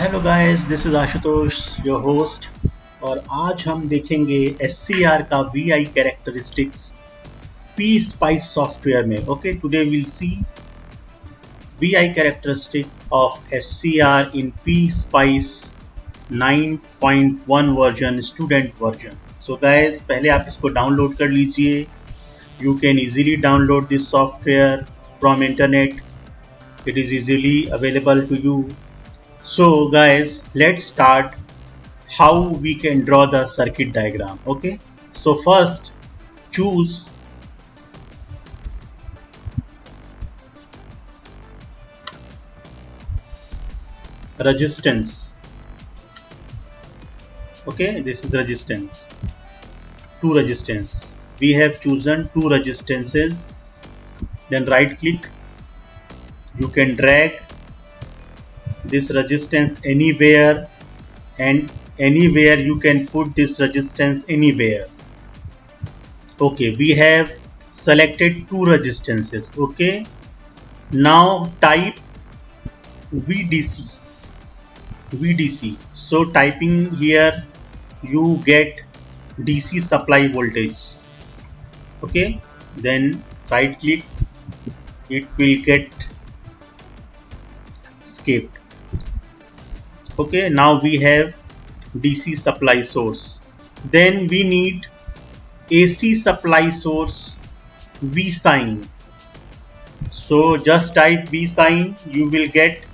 Hello guys, this is Ashutosh your host. और आज हम देखेंगे SCR का VI characteristics P spice software में। Okay, today will see VI characteristic of SCR in P spice 9.1 version, student version. So guys, पहले आप इसको download कर लीजिए। You can easily download this software from internet. It is easily available to you. So guys, let's start how we can draw the circuit diagram. Okay, so first choose resistance. Okay, this is resistance, two resistance. We have chosen two resistances. Then right click, you can drag this resistance anywhere, and anywhere you can put this resistance anywhere. Okay, we have selected two resistances. Okay, now type VDC. VDC. So typing here, you get DC supply voltage. Okay, then right click, it will get escaped. Okay, now we have DC supply source. Then we need AC supply source V sign. So just type V sign, you will get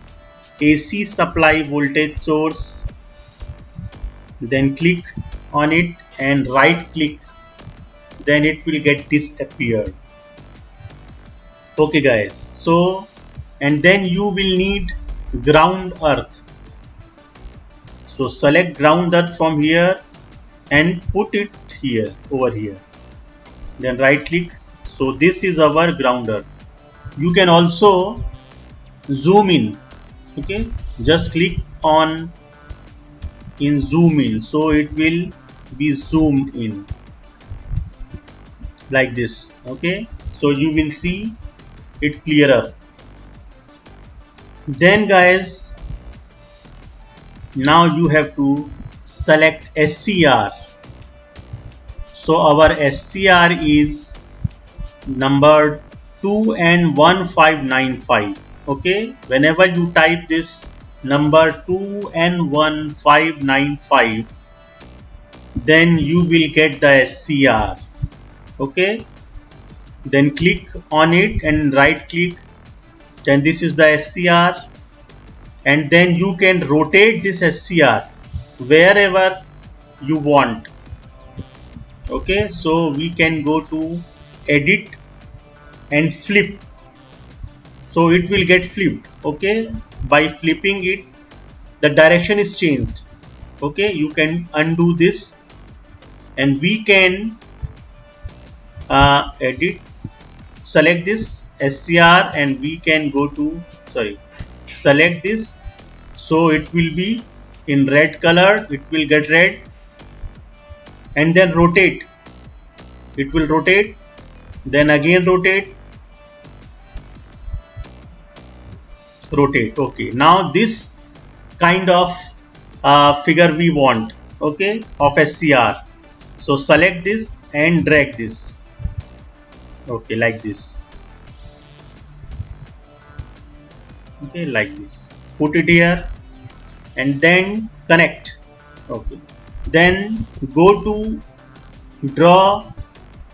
AC supply voltage source. Then click on it and right click, then it will get disappeared. Okay guys, so and then you will need ground earth. So select ground earth from here and put it here, over here. Then right click. So this is our ground earth. You can also zoom in. Okay, just click on in zoom in, so it will be zoomed in like this. Okay, so you will see it clearer. Then guys, now you have to select SCR. So our SCR is numbered 2N1595. Okay, whenever you type this number 2N1595, then you will get the SCR. Okay, then click on it and right click, then this is the SCR, and then you can rotate this SCR wherever you want. Okay, so we can go to edit and flip, so it will get flipped. Okay, by flipping it, the direction is changed. Okay, you can undo this, and we can edit, select this SCR, and we can go to, select this, so it will be in red color, it will get red, and then rotate, it will rotate, then again rotate. Okay, now this kind of figure we want, okay, of SCR. So select this and drag this, okay, like this. Okay, like this, put it here and then connect. Okay, then go to draw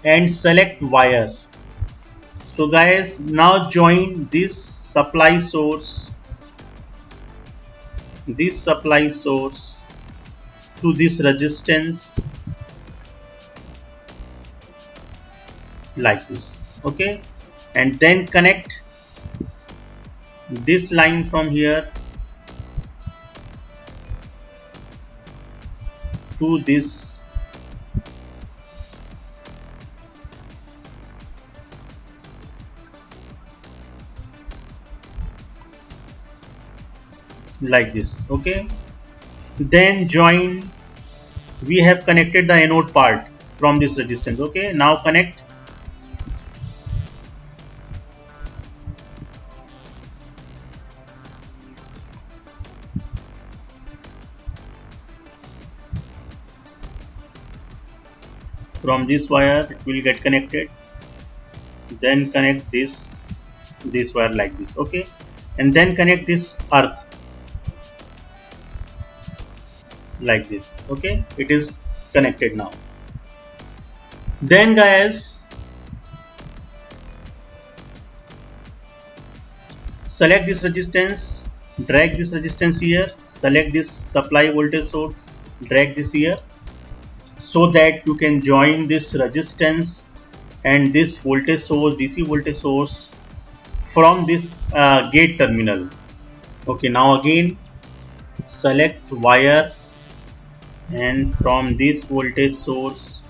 and select wire. So guys, now join this supply source to this resistance like this. Okay, and then connect this line from here to this like this. Okay, then join, we have connected the anode part from this resistance. Okay, now connect From this wire it will get connected, then connect this wire like this, okay, and then connect this earth like this, okay. It is connected now. Then guys, select this resistance, drag this resistance here, select this supply voltage source, drag this here, so that you can join this resistance and this voltage source, DC voltage source, from this gate terminal. Okay, now again select wire, and from this voltage source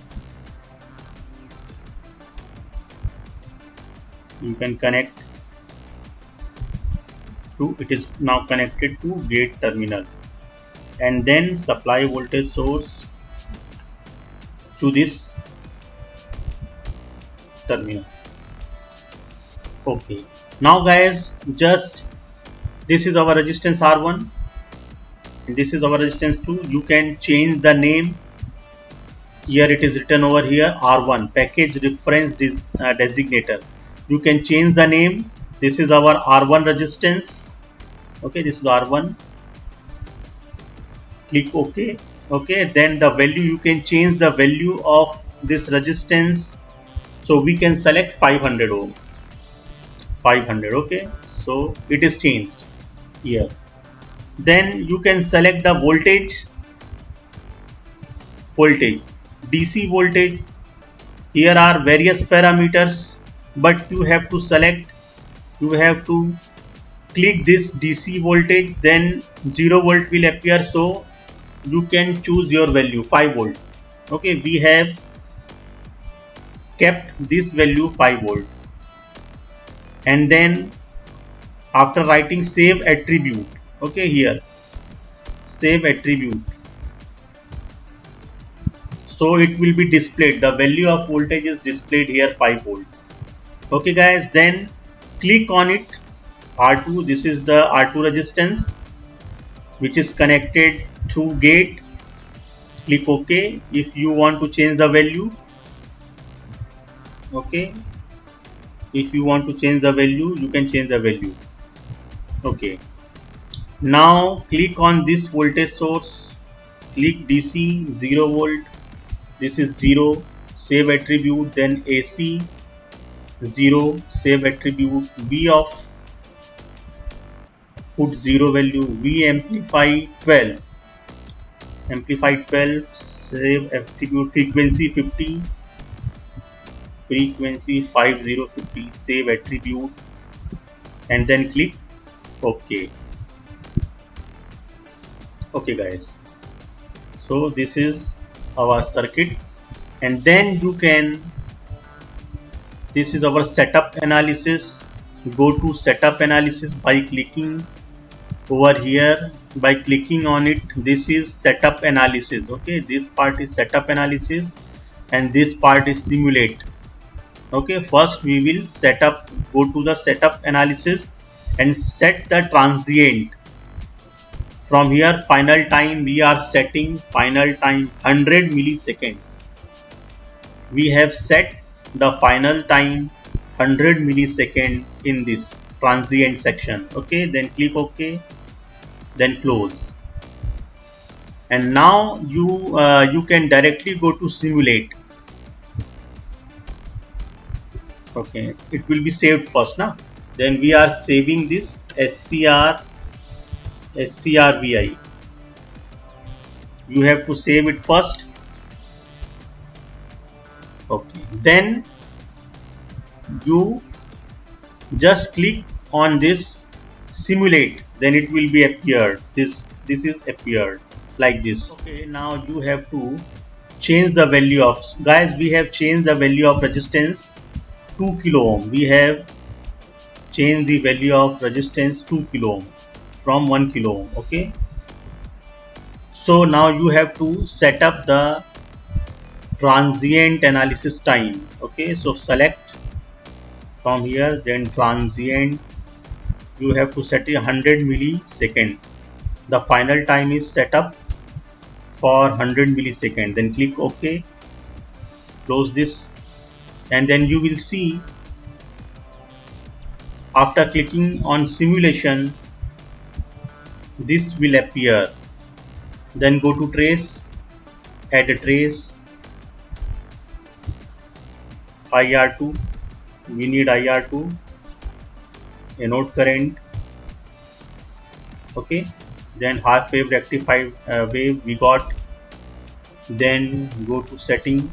you can connect to, it is now connected to gate terminal, and then supply voltage source to this terminal. Okay, now guys, just this is our resistance R1 and this is our resistance 2. You can change the name. Here it is written over here R1, package reference designator. You can change the name. This is our R1 resistance. Okay, this is R1. Click OK. Okay, then the value, you can change the value of this resistance. So we can select 500 ohm. 500. Okay, so it is changed here. Then you can select the voltage, DC voltage. Here are various parameters, but you have to select, you have to click this DC voltage, then 0 volt will appear, so you can choose your value 5 volt. Okay, we have kept this value 5 volt, and then after writing save attribute, okay, here save attribute, so it will be displayed, the value of voltage is displayed here 5 volt. Okay guys, then click on it, R2, this is the R2 resistance which is connected through gate. Click OK if you want to change the value. Okay, if you want to change the value, you can change the value. Okay, now click on this voltage source, click DC 0 volt, this is 0, save attribute, then AC 0, save attribute, V off, put 0 value, V amplify 12, save attribute, frequency 50, frequency 5050, save attribute, and then click OK. Okay guys, so this is our circuit, and then you can, this is our setup analysis. Go to setup analysis by clicking over here, by clicking on it. This is setup analysis. Okay, this part is setup analysis and this part is simulate. Okay, first we will set up, go to the setup analysis and set the transient. From here final time, we are setting final time 100 millisecond. We have set the final time 100 millisecond in this transient section. Okay, then click OK, then close, and now you can directly go to simulate. Okay, it will be saved first now. Then we are saving this SCRVI. You have to save it first. Okay, then you just click on this simulate, then it will be appeared. This is appeared like this. Okay, now you have to change the value of, guys, we have changed the value of resistance 2 kilo ohm. We have changed the value of resistance 2 kilo ohm from 1 kilo ohm. Okay, so now you have to set up the transient analysis time. Okay, so select from here, then transient, you have to set it 100 millisecond. The final time is set up for 100 millisecond. Then click OK. close this, and then you will see after clicking on simulation this will appear. Then go to trace, add a trace, IR2, we need IR2, anode current, okay. Then half wave rectified wave we got. Then go to setting,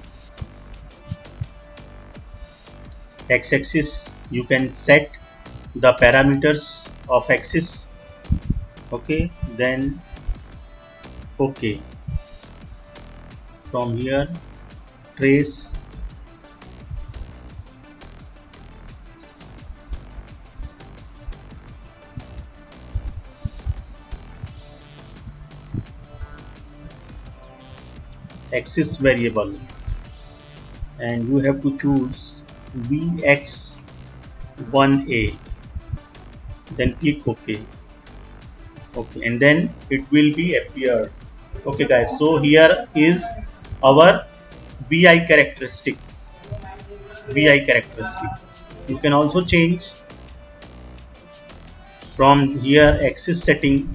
x-axis you can set the parameters of axis, okay. Then okay, from here trace, axis variable, and you have to choose VX1A, then click OK. Okay, and then it will be appeared. Okay guys, so here is our VI characteristic. You can also change from here axis setting,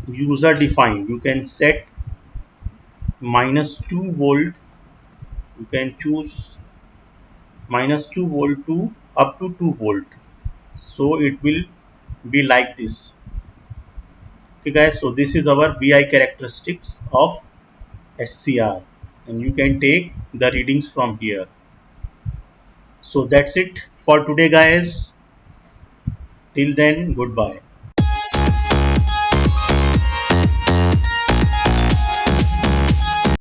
user defined. You can set -2 volt. You can choose -2 volt to up to 2 volt. So it will be like this. Okay guys, so this is our VI characteristics of SCR, and you can take the readings from here. So that's it for today guys. Till then, goodbye.